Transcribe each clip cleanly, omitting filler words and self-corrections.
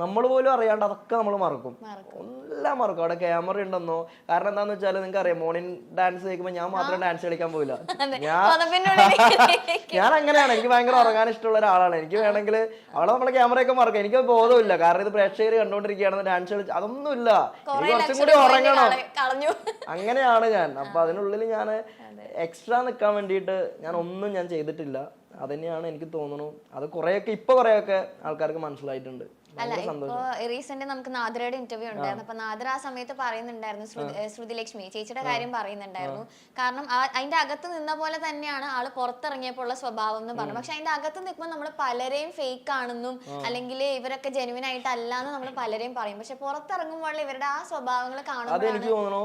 നമ്മൾ പോലും അറിയാണ്ട് അതൊക്കെ നമ്മൾ മറക്കും, എല്ലാം മറക്കും. അവിടെ ക്യാമറ ഉണ്ടെന്നോ, കാരണം എന്താന്ന് വെച്ചാൽ നിങ്ങൾക്ക് അറിയാം, മോർണിംഗ് ഡാൻസ് കേൾക്കുമ്പോൾ ഞാൻ മാത്രം ഡാൻസ് കളിക്കാൻ പോയില്ല. ഞാൻ അങ്ങനെയാണ്, എനിക്ക് ഭയങ്കര ഉറങ്ങാൻ ഇഷ്ടമുള്ള ഒരാളാണ്. എനിക്ക് വേണമെങ്കിൽ അവിടെ നമ്മുടെ ക്യാമറയൊക്കെ മറക്കാം, എനിക്ക് ബോധമില്ല. കാരണം ഇത് പ്രേക്ഷകർ കണ്ടോണ്ടിരിക്കുകയാണെന്ന് ഡാൻസ് കളിച്ച് അതൊന്നുമില്ല, എനിക്ക് കുറച്ചും കൂടി ഉറങ്ങണം, അങ്ങനെയാണ് ഞാൻ. അപ്പൊ അതിനുള്ളിൽ ഞാൻ എക്സ്ട്രാ നിൽക്കാൻ വേണ്ടിയിട്ട് ഞാൻ ഒന്നും ഞാൻ ചെയ്തിട്ടില്ല. അതന്നെയാണ് എനിക്ക് തോന്നുന്നു. അത് കുറെയൊക്കെ ഇപ്പൊ കുറെയൊക്കെ ആൾക്കാർക്ക് മനസ്സിലായിട്ടുണ്ട്. അല്ല, ഇപ്പൊ റീസെന്റ് നമുക്ക് നാദ്രയുടെ ഇന്റർവ്യൂ ഉണ്ടായിരുന്നു. അപ്പൊ നാദ്ര ആ സമയത്ത് പറയുന്നുണ്ടായിരുന്നു, ശ്രുതിലക്ഷ്മി ചേച്ചിയുടെ കാര്യം പറയുന്നുണ്ടായിരുന്നു. കാരണം അതിന്റെ അകത്ത് നിന്ന പോലെ തന്നെയാണ് ആള് പുറത്തിറങ്ങിയപ്പോൾ ഉള്ള സ്വഭാവം എന്ന് പറഞ്ഞു. പക്ഷെ അതിന്റെ അകത്ത് നിൽക്കുമ്പോൾ നമ്മൾ പലരെയും ഫേക്ക് ആണെന്നും അല്ലെങ്കിൽ ഇവരൊക്കെ ജെനുവിൻ ആയിട്ടല്ലാന്ന് നമ്മൾ പലരെയും പറയും. പക്ഷെ പുറത്തിറങ്ങുമ്പോൾ ഇവരുടെ ആ സ്വഭാവങ്ങൾ കാണുമ്പോൾ അതെനിക്ക് തോന്നുന്നു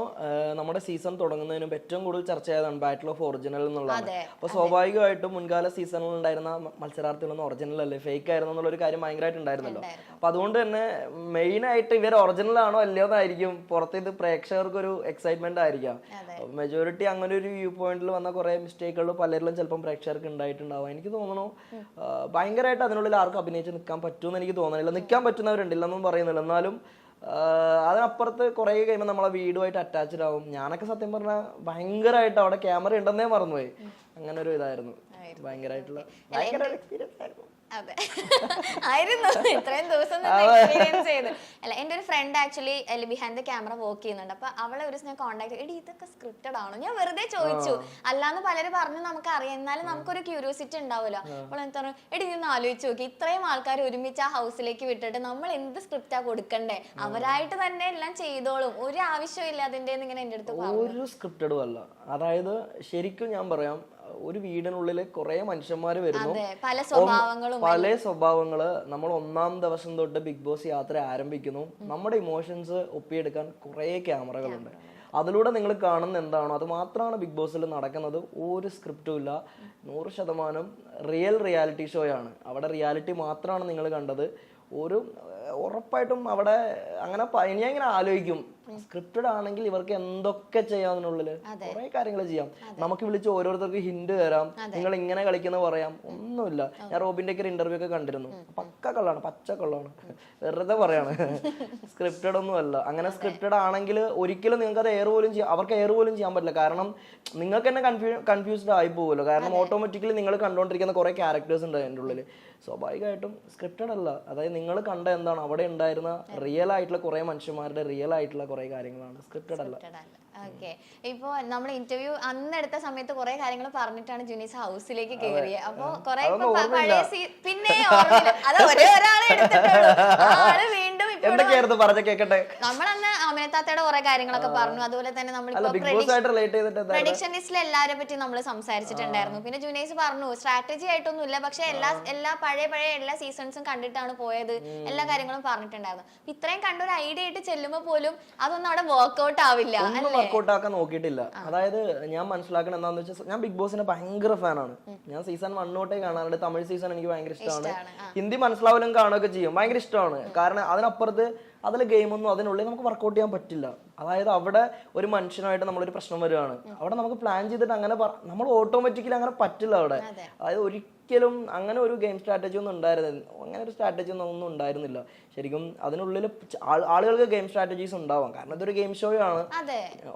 നമ്മുടെ സീസൺ തുടങ്ങുന്നതിന് മുമ്പ് ഏറ്റവും കൂടുതൽ ചർച്ച ചെയ്തതാണ് ബാറ്റിൽ ഓഫ് ഒറിജിനൽ എന്നുള്ളത്. അപ്പൊ സ്വാഭാവികമായിട്ടും മുൻകാല സീസണിൽ ഉണ്ടായിരുന്ന മത്സരാർത്ഥികളൊന്നും ഒറിജിനൽ അല്ലേ, ഫേക്ക് ആയിരുന്നു എന്നുള്ള ഒരു കാര്യം ഭയങ്കരമായിട്ട് ഉണ്ടായിരുന്നല്ലോ. അപ്പൊ അതുകൊണ്ട് തന്നെ മെയിൻ ആയിട്ട് ഇവർ ഒറിജിനൽ ആണോ അല്ലയോ എന്നായിരിക്കും പുറത്തേത് പ്രേക്ഷകർക്കൊരു എക്സൈറ്റ്മെന്റ് ആയിരിക്കാം. മെജോറിറ്റി അങ്ങനെ ഒരു വ്യൂ പോയിന്റിൽ വന്ന കുറെ മിസ്റ്റേക്കുകൾ പലരിലും ചിലപ്പോൾ പ്രേക്ഷകർക്ക് ഉണ്ടായിട്ടുണ്ടാവും. എനിക്ക് തോന്നുന്നു ഭയങ്കരമായിട്ട് അതിനുള്ളിൽ ആർക്കും അഭിനയിച്ച് നിൽക്കാൻ പറ്റുമെന്ന് എനിക്ക് തോന്നുന്നില്ല. നിൽക്കാൻ പറ്റുന്നവരുണ്ടില്ലെന്നും പറയുന്നില്ല, എന്നാലും അതിനപ്പുറത്ത് കുറെ കഴിയുമ്പോൾ നമ്മളെ വീടുമായിട്ട് അറ്റാച്ച്ഡ് ആവും. ഞാനൊക്കെ സത്യം പറഞ്ഞാൽ ഭയങ്കരമായിട്ട് അവിടെ ക്യാമറ ഉണ്ടെന്നേ മറന്നുപോയി. അങ്ങനെ ഒരു ഇതായിരുന്നു, ഭയങ്കരമായിട്ടുള്ള എക്സ്പീരിയൻസ് ആയിരുന്നു. അതെ ആയിരുന്നു, ഇത്രയും ദിവസം എക്സ്പീരിയൻസ് ചെയ്ത്. അല്ല, എന്റെ ഒരു friend actually behind the camera work ചെയ്യുന്നുണ്ട്. അപ്പൊ അവളെ ഒരു ഞാൻ കോൺടാക്ട് ചെയ്തു, ഇതൊക്കെ സ്ക്രിപ്റ്റഡ് ആണോ? ഞാൻ വെറുതെ ചോദിച്ചു, അല്ലാന്ന് പലരും പറഞ്ഞു നമുക്ക് അറിയാം, എന്നാലും നമുക്കൊരു ക്യൂരിയോസിറ്റി ഉണ്ടാവുമല്ലോ. അപ്പോൾ എന്താ പറഞ്ഞു, എടി ഒന്ന് ആലോചിച്ച് നോക്കി, ഇത്രയും ആൾക്കാർ ഒരുമിച്ച് ആ ഹൗസിലേക്ക് വിട്ടിട്ട് നമ്മൾ എന്ത് സ്ക്രിപ്റ്റാ കൊടുക്കണ്ടേ, അവരായിട്ട് തന്നെ എല്ലാം ചെയ്തോളും, ഒരു ആവശ്യമില്ല അതിന്റെ ഇങ്ങനെ എന്റെ അടുത്ത് പറഞ്ഞു. ഒരു സ്ക്രിപ്റ്റഡും അല്ല. അതായത് ശരിക്കും ഞാൻ പറയാം, ഒരു വീടിനുള്ളിൽ കുറെ മനുഷ്യന്മാര് വരുന്നു, പല സ്വഭാവങ്ങള്. നമ്മൾ ഒന്നാം ദിവസം തൊട്ട് ബിഗ് ബോസ് യാത്ര ആരംഭിക്കുന്നു. നമ്മുടെ ഇമോഷൻസ് ഒപ്പിയെടുക്കാൻ കുറെ ക്യാമറകളുണ്ട്. അതിലൂടെ നിങ്ങൾ കാണുന്ന എന്താണോ അത് മാത്രമാണ് ബിഗ് ബോസിൽ നടക്കുന്നത്. ഒരു സ്ക്രിപ്റ്റും ഇല്ല, 100% റിയൽ റിയാലിറ്റി ഷോയാണ്. അവിടെ റിയാലിറ്റി മാത്രമാണ് നിങ്ങൾ കണ്ടത്. ഒരു ഉറപ്പായിട്ടും അവിടെ അങ്ങനെ ഞാൻ ഇങ്ങനെ ആലോചിക്കും, സ്ക്രിപ്റ്റഡ് ആണെങ്കിൽ ഇവർക്ക് എന്തൊക്കെ ചെയ്യാതിനുള്ളിൽ കുറെ കാര്യങ്ങൾ ചെയ്യാം. നമുക്ക് വിളിച്ച് ഓരോരുത്തർക്ക് ഹിന്റ് തരാം, നിങ്ങൾ ഇങ്ങനെ കളിക്കുന്ന പറയാം, ഒന്നുമില്ല. ഞാൻ റോബിന്റെ ഒക്കെ ഇന്റർവ്യൂ ഒക്കെ കണ്ടിരുന്നു, പക്ക കള്ളാണ്, പച്ച കള്ളാണ്, വെറുതെ പറയാണ്, സ്ക്രിപ്റ്റഡ് ഒന്നും അല്ല. അങ്ങനെ സ്ക്രിപ്റ്റഡ് ആണെങ്കിൽ ഒരിക്കലും നിങ്ങൾക്ക് അത് എയർ പോലും ചെയ്യാം, അവർക്ക് എയർ പോലും ചെയ്യാൻ പറ്റില്ല. കാരണം നിങ്ങൾക്ക് തന്നെ കൺഫ്യൂസ്ഡ് ആയി പോകുമല്ലോ. കാരണം ഓട്ടോമാറ്റിക്കലി നിങ്ങൾ കണ്ടുകൊണ്ടിരിക്കുന്ന കുറെ ക്യാരക്ടേഴ്സ് ഉണ്ട് അതിൻ്റെ ഉള്ളിൽ. സ്വാഭാവികമായിട്ടും സ്ക്രിപ്റ്റഡ് അല്ല. അതായത് നിങ്ങൾ കണ്ട എന്താണ് അവിടെ ഉണ്ടായിരുന്ന റിയൽ ആയിട്ടുള്ള കുറെ മനുഷ്യന്മാരുടെ റിയൽ ആയിട്ടുള്ള കുറെ കാര്യങ്ങളാണ്, സ്ക്രിപ്റ്റഡ് അല്ല. ഓക്കെ, ഇപ്പൊ നമ്മൾ ഇന്റർവ്യൂ അന്ന് എടുത്ത സമയത്ത് കുറെ കാര്യങ്ങൾ പറഞ്ഞിട്ടാണ് ജുനീസ് ഹൗസിലേക്ക് കയറിയത്. അപ്പൊ കുറെ പഴയ പിന്നെ അത് ഒരേ ഒരാളെ എടുത്തിട്ടുള്ളൂ, ആള് വീണ്ടും നമ്മളന്ന് അമിനത്താത്തയുടെ കുറെ കാര്യങ്ങളൊക്കെ പറഞ്ഞു. അതുപോലെ തന്നെ നമ്മളിപ്പോ പ്രഡിക്ഷൻ ലിസ്റ്റിൽ എല്ലാരെ പറ്റി നമ്മൾ സംസാരിച്ചിട്ടുണ്ടായിരുന്നു. പിന്നെ ജുനൈസ് പറഞ്ഞു സ്ട്രാറ്റജി ആയിട്ടൊന്നും ഇല്ല, പക്ഷെ എല്ലാ പഴയ എല്ലാ സീസൺസും കണ്ടിട്ടാണ് പോയത്, എല്ലാ കാര്യങ്ങളും പറഞ്ഞിട്ടുണ്ടായിരുന്നു. ഇത്രയും കണ്ട ഒരു ഐഡിയ ആയിട്ട് ചെല്ലുമ്പോ പോലും അതൊന്നും അവിടെ വർക്ക്ഔട്ട് ആവില്ല, വർക്ക്ഔട്ട് ആക്കാൻ നോക്കിയിട്ടില്ല. അതായത് ഞാൻ മനസ്സിലാക്കണം എന്താന്ന് വെച്ചാൽ, ഞാൻ ബിഗ് ബോസിന്റെ ഭയങ്കര ഫാനാണ്. ഞാൻ സീസൺ 1 തൊട്ടേ കാണാറുണ്ട്. തമിഴ് സീസൺ എനിക്ക് ഭയങ്കര ഇഷ്ടമാണ്. ഹിന്ദി മനസ്സിലാവലും കാണുകയൊക്കെ ചെയ്യും, ഭയങ്കര ഇഷ്ടമാണ്. കാരണം അതിനപ്പുറത്ത് അതിലെ ഗെയിമൊന്നും അതിനുള്ളിൽ നമുക്ക് വർക്ക്ഔട്ട് ചെയ്യാൻ പറ്റില്ല. അതായത് അവിടെ ഒരു മനുഷ്യനായിട്ട് നമ്മളൊരു പ്രശ്നം വരികയാണ്, അവിടെ നമുക്ക് പ്ലാൻ ചെയ്തിട്ട് അങ്ങനെ നമ്മൾ ഓട്ടോമാറ്റിക്കലി അങ്ങനെ പറ്റില്ല അവിടെ. അതായത് ഒരിക്കലും അങ്ങനെ ഒരു ഗെയിം സ്ട്രാറ്റജി ഒന്നും ഉണ്ടായിരുന്നില്ല, അങ്ങനെ ഒരു സ്ട്രാറ്റജി ഒന്നും ഉണ്ടായിരുന്നില്ല. ശരിക്കും അതിനുള്ളിൽ ആളുകൾക്ക് ഗെയിം സ്ട്രാറ്റജീസ് ഉണ്ടാവാം, കാരണം ഇതൊരു ഗെയിം ഷോ ആണ്.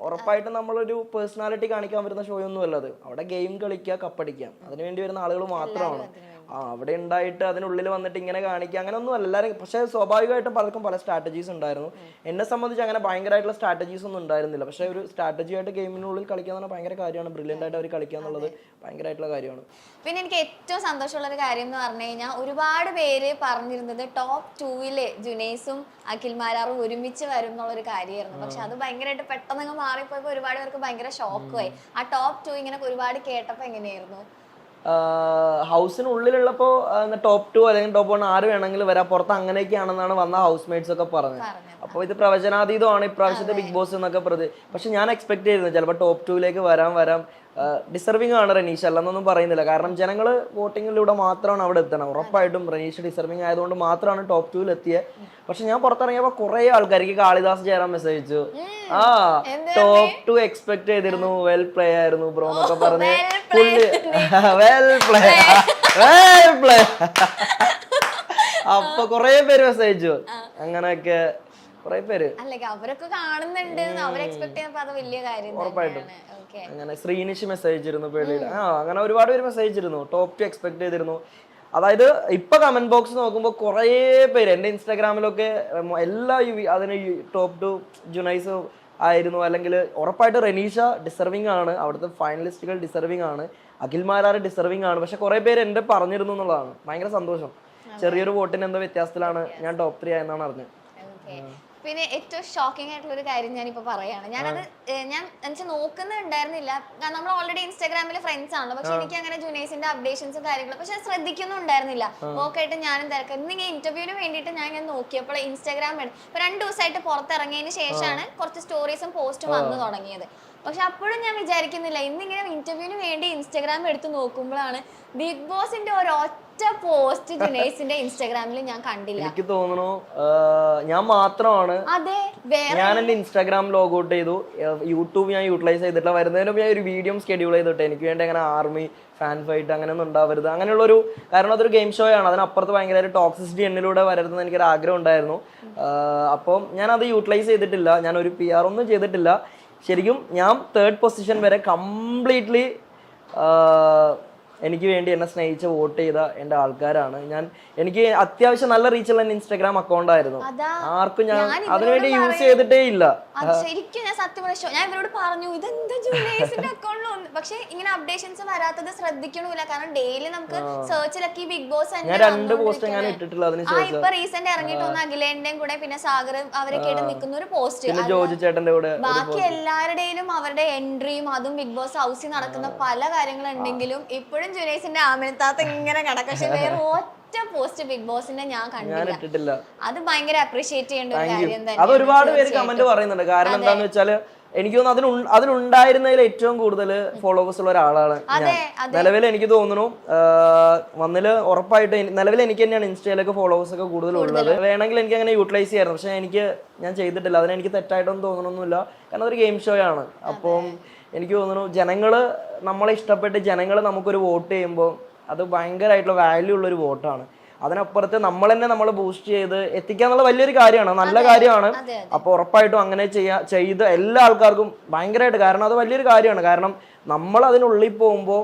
ഉറപ്പായിട്ടും നമ്മളൊരു പേഴ്സണാലിറ്റി കാണിക്കാൻ വരുന്ന ഷോ ഒന്നും അല്ല അത്. അവിടെ ഗെയിം കളിക്കുക, കപ്പടിക്കുക, അതിനുവേണ്ടി വരുന്ന ആളുകൾ മാത്രമാണ്. അവിടെ ഉണ്ടായിട്ട് അതിനുള്ളിൽ വന്നിട്ട് ഇങ്ങനെ കാണിക്കുക അങ്ങനെ ഒന്നും അല്ല എല്ലാവരും. പക്ഷെ സ്വാഭാവികമായിട്ടും പലർക്കും പല സ്ട്രാറ്റജീസ് ഉണ്ടായിരുന്നു. എന്നെ സംബന്ധിച്ച് അങ്ങനെ ഭയങ്കരമായിട്ടുള്ള സ്ട്രാറ്റജീസ് ഒന്നും ഉണ്ടായിരുന്നില്ല. പക്ഷെ ഒരു സ്ട്രാറ്റജി ആയിട്ട് ഗെയിമിനുള്ളിൽ കളിക്കുക എന്ന് പറഞ്ഞാൽ ഭയങ്കര കാര്യമാണ്. ബ്രില്യൻ്റ് ആയിട്ട് അവർ കളിക്കുക എന്നുള്ളത് ഭയങ്കരമായിട്ടുള്ള കാര്യമാണ്. പിന്നെ എനിക്ക് ഏറ്റവും സന്തോഷമുള്ള ഒരു കാര്യം എന്ന് പറഞ്ഞു കഴിഞ്ഞാൽ, ഒരുപാട് പേര് പറഞ്ഞിരുന്നത് ടോപ്പ് 2 ജുനൈസും അഖിൽ മാരാറും ഒരുമിച്ച് വരും എന്നുള്ളൊരു കാര്യമായിരുന്നു. പക്ഷെ അത് ഭയങ്കരമായിട്ട് പെട്ടെന്ന് മാറിപ്പോയപ്പോൾ ഒരുപാട് പേർക്ക് ഭയങ്കര ഷോക്കുമായി. ആ ടോപ്പ് 2 ഇങ്ങനെ ഒരുപാട് കേട്ടപ്പോൾ എങ്ങനെയായിരുന്നു? ഹൗസിനുള്ളിലുള്ളപ്പോ ടോപ്പ് 2 അല്ലെങ്കിൽ ടോപ്പ് 1 ആര് വേണമെങ്കിലും വരാം, പുറത്ത് അങ്ങനെയൊക്കെയാണെന്നാണ് വന്ന ഹൗസ് മേറ്റ്സ് ഒക്കെ പറഞ്ഞത്. അപ്പൊ ഇത് പ്രവചനാതീതമാണ് ഇപ്രാവശ്യത്തെ ബിഗ് ബോസ് എന്നൊക്കെ പക്ഷെ ഞാൻ എക്സ്പെക്ട് ചെയ്തിരുന്നു ചിലപ്പോൾ ടോപ്പ് 2 വരാം. ഡിസർവിംഗ് ആണ് റനീഷ്, അല്ലെന്നൊന്നും പറയുന്നില്ല. കാരണം ജനങ്ങൾ വോട്ടിങ്ങിലൂടെ മാത്രമാണ് അവിടെ എത്തണം. ഉറപ്പായിട്ടും റനീഷ് ഡിസർവിംഗ് ആയതുകൊണ്ട് മാത്രമാണ് ടോപ്പ് 2 എത്തിയത്. പക്ഷെ ഞാൻ പുറത്തിറങ്ങിയപ്പോ കുറെ ആൾക്കാർക്ക് കാളിദാസ് ജയറാം മെസ്സേജ് അയച്ചു, ടോപ്പ് 2 എക്സ്പെക്ട് ചെയ്തിരുന്നു, വെൽ പ്ലേ ആയിരുന്നു ബ്രോ എന്നൊക്കെ പറഞ്ഞ് വെൽ പ്ലേ അപ്പൊ കുറെ പേര് മെസ്സേജ് അയച്ചു. അങ്ങനെയൊക്കെ കുറെ പേര് അവരൊക്കെ കാണുന്നുണ്ട്, അവർ എക്സ്പെക്ട് ചെയ്യുമ്പോൾ അത് വലിയ കാര്യം ഉറപ്പായിട്ടും. അങ്ങനെ ശ്രീനിഷ് മെസ്സേജ് ചെയ്തിരുന്നു പേടിയുടെ, അങ്ങനെ ഒരുപാട് പേര് മെസ്സേജ് ചെയ്തിരുന്നു, ടോപ്പ് 2 എക്സ്പെക്ട് ചെയ്തിരുന്നു. അതായത് ഇപ്പൊ കമന്റ് ബോക്സ് നോക്കുമ്പോൾ കുറേ പേര് എന്റെ ഇൻസ്റ്റാഗ്രാമിലൊക്കെ എല്ലാ അതിന് ടോപ്പ് 2 ജുനൈസ് ആയിരുന്നു, അല്ലെങ്കിൽ ഉറപ്പായിട്ട് റെനീഷ ഡിസർവിംഗ് ആണ്, അവിടുത്തെ ഫൈനലിസ്റ്റുകൾ ഡിസർവിംഗ് ആണ്, അഖിൽമാരാർ ഡിസർവിംഗ് ആണ്. പക്ഷെ കുറെ പേര് എന്റെ പറഞ്ഞിരുന്നു എന്നുള്ളതാണ് ഭയങ്കര സന്തോഷം. ചെറിയൊരു വോട്ടിന് എന്തോ വ്യത്യാസത്തിലാണ് ഞാൻ ടോപ്പ് 3 ആയെന്നാണ് അറിഞ്ഞത്. പിന്നെ ഏറ്റവും ഷോക്കിംഗ് ആയിട്ടുള്ള ഒരു കാര്യം ഞാനിപ്പോ പറയാണ്, ഞാനത് ഞാൻ നോക്കുന്നുണ്ടായിരുന്നില്ല, നമ്മൾ ഓൾറെഡി ഇൻസ്റ്റാഗ്രാമിൽ ഫ്രണ്ട്സ് ആണല്ലോ, പക്ഷെ എനിക്ക് അങ്ങനെ ജുനൈസിന്റെ അപ്ഡേഷൻസും കാര്യങ്ങളും പക്ഷെ ശ്രദ്ധിക്കൊന്നും ഉണ്ടായിരുന്നില്ല. ഓക്കായിട്ട് ഞാനും തിരക്കാം. ഇന്നിങ്ങനെ ഇന്റർവ്യൂവിന് വേണ്ടിയിട്ട് ഞാൻ ഇങ്ങനെ നോക്കിയപ്പോൾ ഇൻസ്റ്റാഗ്രാം ഇപ്പൊ 2 ദിവസമായിട്ട് പുറത്തിറങ്ങിയതിന് ശേഷമാണ് കുറച്ച് സ്റ്റോറീസും പോസ്റ്റും വന്നു തുടങ്ങിയത്. പക്ഷെ അപ്പോഴും ഞാൻ വിചാരിക്കുന്നില്ല, ഇന്നിങ്ങനെ ഇന്റർവ്യൂവിന് വേണ്ടി ഇൻസ്റ്റാഗ്രാം എടുത്ത് നോക്കുമ്പോഴാണ് ബിഗ് ബോസിന്റെ ഒരൊറ്റ പോസ്റ്റ് ജുനൈസിന്റെ ഇൻസ്റ്റാഗ്രാമിൽ ഞാൻ കണ്ടില്ല. എനിക്ക് തോന്നുന്നു ഞാൻ മാത്രമാണ്, ഞാൻ എന്റെ ഇൻസ്റ്റാഗ്രാം ലോഗ് ഔട്ട് ചെയ്തു, യൂട്യൂബ് ഞാൻ യൂട്ടിലൈസ് ചെയ്തിട്ടില്ല. വരുന്നതിന് ഞാൻ ഒരു വീഡിയോ സ്കെഡ്യൂൾ ചെയ്തിട്ട് എനിക്ക് വേണ്ടി അങ്ങനെ ആർമി ഫാൻ ഫൈറ്റ് അങ്ങനെയൊന്നും ഉണ്ടാവരുത്, അങ്ങനെയുള്ളൊരു, കാരണം അതൊരു ഗെയിം ഷോ ആണ്, അതിനപ്പുറത്ത് ഭയങ്കര ടോക്സിസിറ്റി എന്നിലൂടെ വരരുതെന്ന് എനിക്കൊരു ആഗ്രഹം ഉണ്ടായിരുന്നു. അപ്പം ഞാൻ അത് യൂട്ടിലൈസ് ചെയ്തിട്ടില്ല, ഞാൻ ഒരു PR ഒന്നും ചെയ്തിട്ടില്ല. ശരിക്കും ഞാൻ 3rd പൊസിഷൻ വരെ കംപ്ലീറ്റ്ലി എനിക്ക് വേണ്ടി എന്നെ സ്നേഹിച്ച് വോട്ട് ചെയ്ത എൻ്റെ ആൾക്കാരാണ്. എനിക്ക് അത്യാവശ്യം നല്ല റീച്ചുള്ള ഇൻസ്റ്റാഗ്രാം അക്കൗണ്ട് ആയിരുന്നു, ആർക്കും ഞാൻ അതിനുവേണ്ടി യൂസ് ചെയ്തിട്ടേ ഇല്ല. ശരിക്കും ഞാൻ സത്യം ഞാൻ ഇവരോട് പറഞ്ഞു ഇതെന്താ ജുനൈസിന്റെ അക്കൗണ്ടിൽ, പക്ഷെ ഇങ്ങനെ അപ്ഡേഷൻസ് വരാത്തത് ശ്രദ്ധിക്കണില്ല, കാരണം ഡെയിലി നമുക്ക് സെർച്ചിലൊക്കെ ബിഗ് ബോസ് ഞാൻ 2 പോസ്റ്റ് ഞാൻ ഇട്ടിട്ടില്ല. ഇപ്പൊ റീസെന്റ് ഇറങ്ങിയിട്ട് ഒന്ന് അഖിലേന്റെയും കൂടെ പിന്നെ സാഗർ അവരൊക്കെ ആയിട്ട് നിൽക്കുന്ന ഒരു പോസ്റ്റ്, ജോജി ചേട്ടന്റെ കൂടെ, ബാക്കി എല്ലാവരുടെയും അവരുടെ എൻട്രിയും അതും ബിഗ് ബോസ് ഹൗസിൽ നടക്കുന്ന പല കാര്യങ്ങളുണ്ടെങ്കിലും ഇപ്പോഴും ജുനൈസിന്റെ ആമിനത്താത്ത ഇങ്ങനെ കിടക്കും. പക്ഷെ വേറെ ഒറ്റ പോസ്റ്റ് ബിഗ് ബോസിന്റെ ഞാൻ കണ്ടില്ല. അത് ഭയങ്കര അപ്രീഷിയേറ്റ് ചെയ്യേണ്ട ഒരു കാര്യം തന്നെ. അത് ഒരുപാട് പേര് കമന്റ് പറയുന്നുണ്ട്. കാരണം എന്താന്ന് വെച്ചാല് എനിക്ക് തോന്നുന്നു അതിലുണ്ടായിരുന്നതിൽ ഏറ്റവും കൂടുതൽ ഫോളോവേഴ്സ് ഉള്ള ഒരാളാണ് ഞാൻ. നിലവിൽ എനിക്ക് തോന്നുന്നു വന്നില് ഉറപ്പായിട്ട് നിലവിൽ എനിക്ക് തന്നെയാണ് ഇൻസ്റ്റയിലൊക്കെ ഫോളോവേഴ്സ് ഒക്കെ കൂടുതൽ ഉള്ളത്. വേണമെങ്കിൽ എനിക്ക് അങ്ങനെ യൂട്ടിലൈസ് ചെയ്യായിരുന്നു, പക്ഷെ ഞാൻ ചെയ്തിട്ടില്ല. അതിനെനിക്ക് തെറ്റായിട്ടൊന്നും തോന്നണമൊന്നുമില്ല, കാരണം അതൊരു ഗെയിം ഷോ ആണ്. അപ്പം എനിക്ക് തോന്നുന്നു ജനങ്ങള് നമ്മളെ ഇഷ്ടപ്പെട്ട് ജനങ്ങൾ നമുക്കൊരു വോട്ട് ചെയ്യുമ്പോൾ അത് ഭയങ്കരമായിട്ടുള്ള വാല്യൂ ഉള്ളൊരു വോട്ടാണ്. അതിനപ്പുറത്ത് നമ്മൾ തന്നെ നമ്മളെ ബൂസ്റ്റ് ചെയ്ത് എത്തിക്കാന്നുള്ള വലിയൊരു കാര്യമാണ്, നല്ല കാര്യമാണ്. അപ്പൊ ഉറപ്പായിട്ടും അങ്ങനെ ചെയ്ത എല്ലാ ആൾക്കാർക്കും ഭയങ്കരമായിട്ട്, കാരണം അത് വലിയൊരു കാര്യമാണ്. കാരണം നമ്മൾ അതിനുള്ളിൽ പോകുമ്പോൾ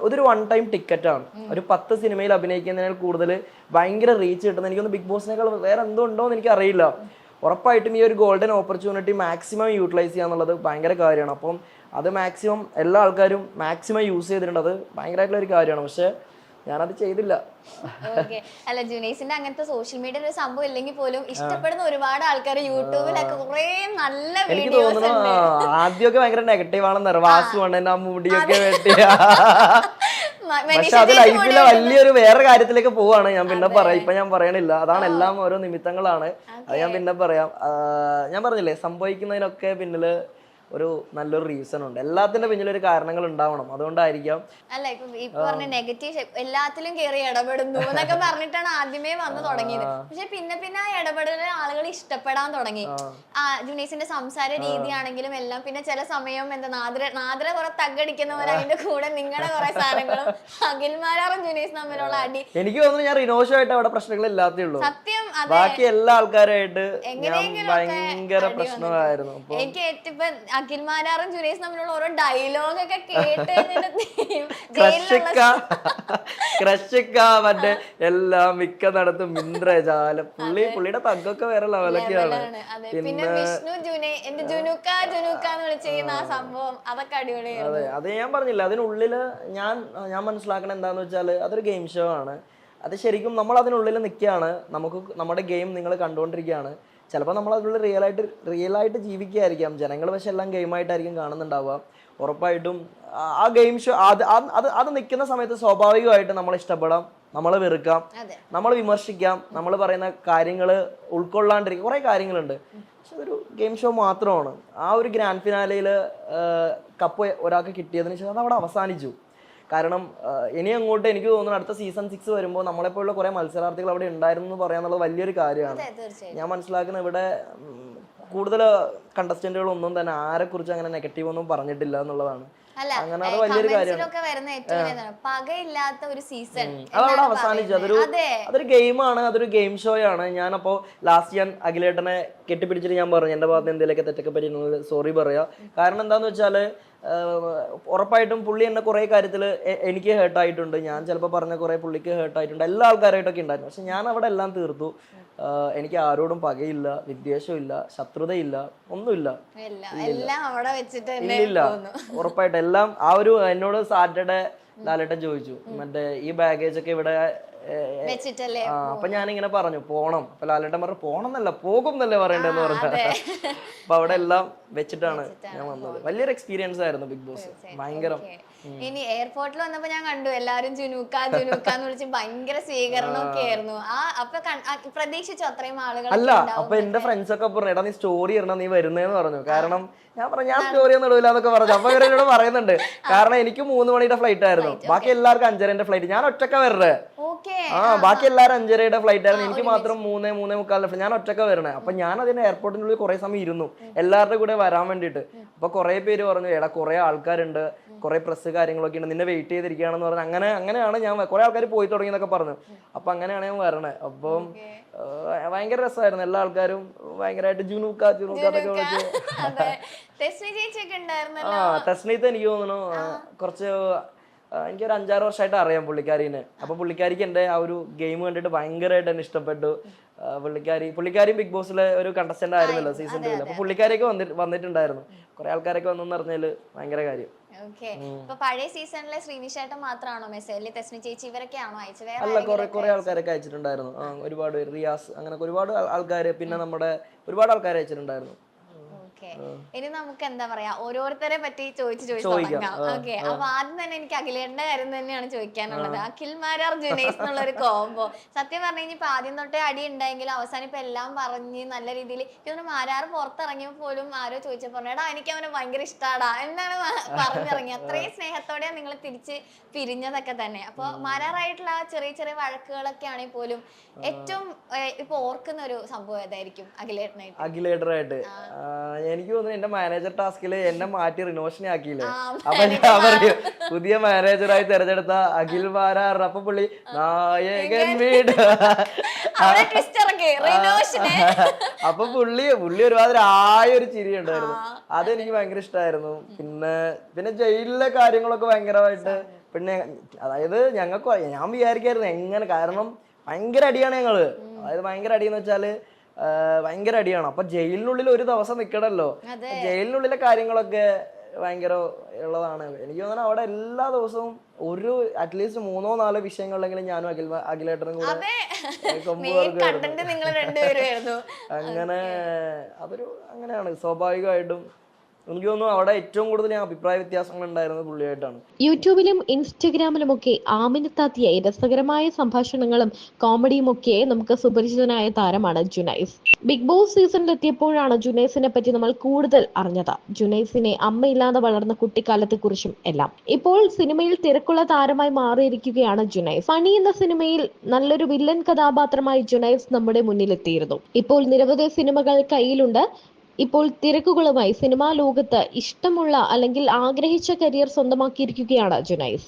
ഇതൊരു 1 ടൈം ടിക്കറ്റ് ആണ്. ഒരു 10 സിനിമയിൽ അഭിനയിക്കുന്നതിനാൽ കൂടുതൽ ഭയങ്കര റീച്ച് കിട്ടുന്നത് എനിക്കൊന്ന് ബിഗ് ബോസിനേക്കാൾ വേറെ എന്തോ ഉണ്ടോ എന്ന് എനിക്ക് അറിയില്ല. ഉറപ്പായിട്ടും ഈ ഒരു ഗോൾഡൻ ഓപ്പർച്യൂണിറ്റി മാക്സിമം യൂട്ടിലൈസ് ചെയ്യാന്നുള്ളത് ഭയങ്കര കാര്യമാണ്. അപ്പം അത് മാക്സിമം എല്ലാ ആൾക്കാരും മാക്സിമം യൂസ് ചെയ്തിട്ടുണ്ട്, അത് ഭയങ്കരമായിട്ടുള്ള ഒരു കാര്യമാണ്. പക്ഷെ ഞാനത് ചെയ്തില്ല. അല്ല, ജുനൈസിന്റെ അങ്ങനത്തെ സോഷ്യൽ മീഡിയയിൽ ഒരു സംഭവം ഇല്ലെങ്കിൽ പോലും ഇഷ്ടപ്പെടുന്ന ഒരുപാട് ആൾക്കാർ യൂട്യൂബിലൊക്കെ കുറെ നല്ല എനിക്ക് തോന്നുന്നു ആദ്യമൊക്കെ ഭയങ്കര നെഗറ്റീവ് ആണെന്ന്, വാസു ആണ് ആ മുടിയൊക്കെ വെട്ടിയ. പക്ഷെ അത് ലൈഫിലെ വലിയൊരു വേറെ കാര്യത്തിലേക്ക് പോവാണ്. ഞാൻ പിന്നെ പറയാം, ഇപ്പൊ ഞാൻ പറയണില്ല, അതാണ് എല്ലാം ഓരോ നിമിത്തങ്ങളാണ്, അത് ഞാൻ പിന്നെ പറയാം. ഞാൻ പറഞ്ഞില്ലേ, സംഭവിക്കുന്നതിനൊക്കെ പിന്നില് ഒരു നല്ലൊരു റീസൺ ഉണ്ട്, എല്ലാത്തിന്റെ പിന്നിലൊരു കാരണങ്ങൾ ഉണ്ടാവണം, അതുകൊണ്ടായിരിക്കാം. അല്ല, ഇപ്പൊ പറഞ്ഞ നെഗറ്റീവ് എല്ലാത്തിലും കയറി ഇടപെടുന്നു എന്നൊക്കെ പറഞ്ഞിട്ടാണ് ആദ്യമേ വന്നു തുടങ്ങിയത്. പക്ഷെ പിന്നെ പിന്നെ ആ ഇടപെടലിന് ആളുകൾ ഇഷ്ടപ്പെടാൻ തുടങ്ങി. ജുനൈസിന്റെ സംസാര രീതിയാണെങ്കിലും എല്ലാം. പിന്നെ ചില സമയം എന്താ നാദ്ര കുറെ തగ్గടിക്കുന്നവർ, അതിന്റെ കൂടെ നിങ്ങളുടെ കുറെ സാധനങ്ങളും, അഖിൽമാരാറും ജുനൈസ് തമ്മിലുള്ള അടി. എനിക്ക് തോന്നുന്നു ഞാൻ റിനോഷോ ആയിട്ട് അവിടെ പ്രശ്നങ്ങൾ ഇല്ലാത്തേ ഉള്ളൂ. സത്യം, ബാക്കി എല്ലാ ആൾക്കാരായിട്ട് ഭയങ്കര പ്രശ്നമായിരുന്നു. എനിക്ക് ഏറ്റവും അഖിൽമാരാറും ജുനൈസും തമ്മിലുള്ള ഓരോ ഡയലോഗ് ഒക്കെ കേട്ട് മറ്റേ എല്ലാം മിക്ക നടത്തും ഇന്ദ്രജാലം, പുള്ളിയുടെ തഗ്ഗൊക്കെ വേറെ ലെവലൊക്കെയാണ്. പിന്നെ വിഷ്ണു എന്റെ ജുനുക്ക എന്ന് വിളിച്ചിരുന്ന ആ സംഭവം, അതൊക്കെ അടിപൊളിയായിരുന്നു. അതെ, അത് ഞാൻ പറഞ്ഞില്ല, അതിനുള്ളില് ഞാൻ മനസ്സിലാക്കണ എന്താന്ന് വെച്ചാല് അതൊരു ഗെയിം ഷോ ആണ്. അത് ശരിക്കും നമ്മൾ അതിനുള്ളിൽ നിൽക്കുകയാണ്, നമുക്ക് നമ്മുടെ ഗെയിം നിങ്ങൾ കണ്ടുകൊണ്ടിരിക്കുകയാണ്. ചിലപ്പോൾ നമ്മൾ അതിനുള്ളിൽ റിയലായിട്ട് ജീവിക്കുകയായിരിക്കാം ജനങ്ങൾ, പക്ഷെ എല്ലാം ഗെയിമായിട്ടായിരിക്കും കാണുന്നുണ്ടാവുക. ഉറപ്പായിട്ടും ആ ഗെയിം ഷോ അത് നിൽക്കുന്ന സമയത്ത് സ്വാഭാവികമായിട്ട് നമ്മൾ ഇഷ്ടപ്പെടാം, നമ്മൾ വെറുക്കാം, നമ്മൾ വിമർശിക്കാം, നമ്മൾ പറയുന്ന കാര്യങ്ങൾ ഉൾക്കൊള്ളാണ്ടിരിക്കും, കുറേ കാര്യങ്ങളുണ്ട്. പക്ഷെ അതൊരു ഗെയിം ഷോ മാത്രമാണ്. ആ ഒരു ഗ്രാൻഡ് ഫിനാലയിൽ കപ്പ് ഒരാൾക്ക് കിട്ടിയതിന് ശേഷം അത് അവിടെ അവസാനിച്ചു. കാരണം ഇനി അങ്ങോട്ട് എനിക്ക് തോന്നുന്നു അടുത്ത സീസൺ 6 വരുമ്പോൾ നമ്മളെപ്പോലുള്ള കുറെ മത്സരാർത്ഥികൾ അവിടെ ഉണ്ടായിരുന്നു എന്ന് പറയാന്നുള്ളത് വലിയൊരു കാര്യമാണ്. ഞാൻ മനസ്സിലാക്കുന്നത് ഇവിടെ കൂടുതൽ കണ്ടസ്റ്റന്റുകളൊന്നും തന്നെ ആരെ കുറിച്ച് അങ്ങനെ നെഗറ്റീവ് ഒന്നും പറഞ്ഞിട്ടില്ല എന്നുള്ളതാണ്. അങ്ങനെ അത് വലിയൊരു കാര്യമാണ്. പകയില്ലാത്ത ഒരു സീസൺ അതവിടെ അവസാനിച്ചു. അതൊരു ഗെയിമാണ്, അതൊരു ഗെയിം ഷോ ആണ്. ഞാനപ്പോ ലാസ്റ്റ് ഞാൻ അഖിലേട്ടനെ കെട്ടിപ്പിടിച്ചിട്ട് ഞാൻ പറഞ്ഞു എന്റെ ഭാഗത്ത് എന്തെങ്കിലുമൊക്കെ തെറ്റൊക്കെ പറ്റി സോറി പറയാ. കാരണം എന്താന്ന് വെച്ചാല് ഉറപ്പായിട്ടും പുള്ളി എന്നെ കുറെ കാര്യത്തില് എനിക്ക് ഹേർട്ടായിട്ടുണ്ട്. ഞാൻ ചിലപ്പോൾ പറഞ്ഞ കുറെ പുള്ളിക്ക് ഹേർട്ടായിട്ടുണ്ട്. എല്ലാ ആൾക്കാരായിട്ടൊക്കെ ഉണ്ടായിരുന്നു. പക്ഷെ ഞാൻ അവിടെ എല്ലാം തീർത്തു. എനിക്ക് ആരോടും പകയില്ല, വിദ്വേഷമില്ല, ശത്രുതയില്ല, ഒന്നുമില്ല. ഇല്ല, ഉറപ്പായിട്ടും എല്ലാം. ആ ഒരു എന്നോട് സാറ്റർഡേ ലാലേട്ടൻ ചോദിച്ചു മറ്റേ ഈ ബാഗേജ് ഒക്കെ ഇവിടെ അപ്പൊ ഞാനിങ്ങനെ പറഞ്ഞു പോണം. അപ്പൊ ലാലേട്ടൻ പറഞ്ഞു പോണം എന്നല്ല പോകും എന്നല്ലേ പറയണ്ടെന്ന് പറഞ്ഞു. അപ്പൊ അവിടെ എല്ലാം വെച്ചിട്ടാണ് ഞാൻ വന്നത്. വലിയൊരു എക്സ്പീരിയൻസ് ആയിരുന്നു ബിഗ് ബോസ്, ഭയങ്കരം. ഇനി എയർപോർട്ടിൽ വന്നപ്പോ ഞാൻ കണ്ടു എല്ലാരും ജുനൂക്കാന്ന് വിളിച്ച് ഭയങ്കര സ്വീകരണമൊക്കെ ആയിരുന്നു. അപ്പൊ പ്രതീക്ഷിച്ചു അത്രയും ആളുകൾ? അല്ല, അപ്പൊ എന്റെ ഫ്രണ്ട്സ് ഒക്കെ പറഞ്ഞു എടാ നീ സ്റ്റോറി ഇടണം, നീ വരുന്നേന്ന് പറഞ്ഞു. കാരണം ഞാൻ പറഞ്ഞു ഞാൻ സ്റ്റോറി ഒന്നും ഇടൂല എന്നൊക്കെ പറഞ്ഞു. അപ്പൊ ഇവരോട് പറയുന്നുണ്ട് കാരണം എനിക്ക് 3 മണിയുടെ ഫ്ലൈറ്റ് ആയിരുന്നു, ബാക്കി എല്ലാവർക്കും 5:30 ഫ്ലൈറ്റ്. ഞാൻ ഒറ്റക്ക വരണേ. ബാക്കി എല്ലാവരും 5:30 ഫ്ലൈറ്റ് ആയിരുന്നു, എനിക്ക് മാത്രം 3:45 ഞാൻ ഒറ്റക്ക വരണേ. അപ്പൊ ഞാൻ അതിന്റെ എയർപോർട്ടിനുള്ളിൽ കുറെ സമയം ഇരുന്നു എല്ലാവരുടെ കൂടെ വരാൻ വേണ്ടിട്ട്. അപ്പൊ കുറെ പേര് പറഞ്ഞു എടാ കുറെ ആൾക്കാരുണ്ട്, കുറെ പ്രസ് കാര്യങ്ങളൊക്കെ ഉണ്ട്, നിന്നെ വെയിറ്റ് ചെയ്തിരിക്കുകയാണെന്ന് പറഞ്ഞു. അങ്ങനെയാണ് ഞാൻ കുറെ ആൾക്കാർ പോയി തുടങ്ങി എന്നൊക്കെ പറഞ്ഞു. അപ്പൊ അങ്ങനെയാണ് ഞാൻ വരണേ. അപ്പം ഭയങ്കര രസമായിരുന്നു. എല്ലാ ആൾക്കാരും ഭയങ്കരമായിട്ട് ജുനൂക്കാന്നൊക്കെ വിളിച്ച്. തസ്നീത്ത് എനിക്ക് തോന്നുന്നു കുറച്ച് എനിക്കൊരു 5-6 വർഷമായിട്ട് അറിയാം പുള്ളിക്കാരിനെ. അപ്പൊ പുള്ളിക്കാരിക്ക് എന്റെ ആ ഒരു ഗെയിം കണ്ടിട്ട് ഭയങ്കരമായിട്ട് എന്നെ ഇഷ്ടപ്പെട്ടു. പുള്ളിക്കാരി ബിഗ് ബോസിലെ ഒരു കണ്ടസ്റ്റന്റ് ആയിരുന്നല്ലോ സീസൺ 2. അപ്പൊ പുള്ളിക്കാരിയൊക്കെ വന്നിട്ടുണ്ടായിരുന്നു. കുറെ ആൾക്കാരൊക്കെ വന്നെന്ന് പറഞ്ഞാല് ഭയങ്കര കാര്യം. പഴയ സീസണിലെ ശ്രീനിഷേട്ടൻ മാത്രമാണോ മെസ്സേജ്? തെസ്നി ചേച്ചി ഇവരൊക്കെയാണോ അയച്ചത്? അല്ല, കുറെ ആൾക്കാരൊക്കെ അയച്ചിട്ടുണ്ടായിരുന്നു. ഒരുപാട് റിയാസ് അങ്ങനൊക്കെ ഒരുപാട് ആൾക്കാര്, പിന്നെ നമ്മുടെ ഒരുപാട് ആൾക്കാർ അയച്ചിട്ടുണ്ടായിരുന്നു. ഇനി നമുക്ക് എന്താ പറയാ ഓരോരുത്തരെ പറ്റി ചോദിച്ചു തുടങ്ങാം. ഓക്കെ, അപ്പൊ ആദ്യം തന്നെ എനിക്ക് അഖിലേട്ടന്റെ കാര്യം തന്നെയാണ് ചോദിക്കാനുള്ളത്. അഖിൽ മാരാർ ജുനൈസ് എന്നുള്ള ഒരു കോംബോ സത്യം പറഞ്ഞു കഴിഞ്ഞാൽ ഇപ്പൊ ആദ്യം തൊട്ടേ അടി ഉണ്ടായെങ്കിലും അവസാനം ഇപ്പൊ എല്ലാം പറഞ്ഞ് നല്ല രീതിയിൽ മാരാർ പുറത്തിറങ്ങിയപ്പോ പോലും ആരോ ചോദിച്ചപ്പോ എടാ എനിക്ക് അവനെ ഭയങ്കര ഇഷ്ടാടാ എന്നാണ് പറഞ്ഞിറങ്ങി. അത്രയും സ്നേഹത്തോടെ നിങ്ങൾ തിരിച്ച് പിരിഞ്ഞതൊക്കെ തന്നെ. അപ്പൊ മാരാറായിട്ടുള്ള ആ ചെറിയ ചെറിയ വഴക്കുകളൊക്കെ ആണെങ്കിൽ പോലും ഏറ്റവും ഇപ്പൊ ഓർക്കുന്ന ഒരു സംഭവം ഏതായിരിക്കും അഖിലേട്ടറായിട്ട്? എനിക്ക് തോന്നുന്നു എന്റെ മാനേജർ ടാസ്കില് എന്നെ മാറ്റി റിനോഷനെ ആക്കിയില്ലേ. അപ്പൊ ഞാൻ പറയും പുതിയ മാനേജറായി തെരഞ്ഞെടുത്ത അഖിൽ മാരാർ. അപ്പൊ പുള്ളി നായകൻ വീട്. അപ്പൊ പുള്ളി ഒരുപാട് ആയൊരു ചിരി ഉണ്ടായിരുന്നു. അതെനിക്ക് ഭയങ്കര ഇഷ്ടമായിരുന്നു. പിന്നെ ജയിലിലെ കാര്യങ്ങളൊക്കെ ഭയങ്കരമായിട്ട്. പിന്നെ അതായത് ഞങ്ങൾക്ക് ഞാൻ വിചാരിക്കായിരുന്നു എങ്ങനെ, കാരണം ഭയങ്കര അടിയാണ് ഞങ്ങള്. അതായത് ഭയങ്കര അടിയെന്ന് വെച്ചാല് ഭയങ്കര അടിയാണ്. അപ്പൊ ജയിലിനുള്ളിൽ ഒരു ദിവസം നിൽക്കണല്ലോ. ജയിലിനുള്ളിലെ കാര്യങ്ങളൊക്കെ ഭയങ്കര ഉള്ളതാണ്. എനിക്ക് തോന്നുന്നു അവിടെ എല്ലാ ദിവസവും ഒരു അറ്റ്ലീസ്റ്റ് 3-4 വിഷയങ്ങളിലെങ്കിലും ഞാനും അഖിലേട്ടനും കൂടെ അങ്ങനെ അങ്ങനെയാണ് സ്വാഭാവികമായിട്ടും. എനിക്ക് തോന്നുന്നു അവിടെ ഏറ്റവും കൂടുതൽ അഭിപ്രായ വ്യത്യാസങ്ങൾ ഉണ്ടായിരുന്നത് പുള്ളിയായിട്ടാണ്. യൂട്യൂബിലും ഇൻസ്റ്റഗ്രാമിലുമൊക്കെ ആമിനത്താത്തിയായി രസകരമായ സംഭാഷണങ്ങളും കോമഡിയും ഒക്കെ നമുക്ക് സുപരിചിതനായ താരമാണ് ജുനൈസ്. ബിഗ് ബോസ് സീസണിലെത്തിയപ്പോഴാണ് ജുനൈസിനെ പറ്റി നമ്മൾ കൂടുതൽ അറിഞ്ഞത്. ജുനൈസിനെ അമ്മയില്ലാതെ വളർന്ന കുട്ടിക്കാലത്തെ കുറിച്ചും എല്ലാം. ഇപ്പോൾ സിനിമയിൽ തിരക്കുള്ള താരമായി മാറിയിരിക്കുകയാണ് ജുനൈസ്. ഫണി എന്ന സിനിമയിൽ നല്ലൊരു വില്ലൻ കഥാപാത്രമായി ജുനൈസ് നമ്മുടെ മുന്നിലെത്തിയിരുന്നു. ഇപ്പോൾ നിരവധി സിനിമകൾ കയ്യിലുണ്ട്. ഇപ്പോൾ തിരക്കുകളുമായി സിനിമാ ലോകത്ത് ഇഷ്ടമുള്ള അല്ലെങ്കിൽ ആഗ്രഹിച്ച കരിയർ സ്വന്തമാക്കിയിരിക്കുകയാണ് ജുനൈസ്.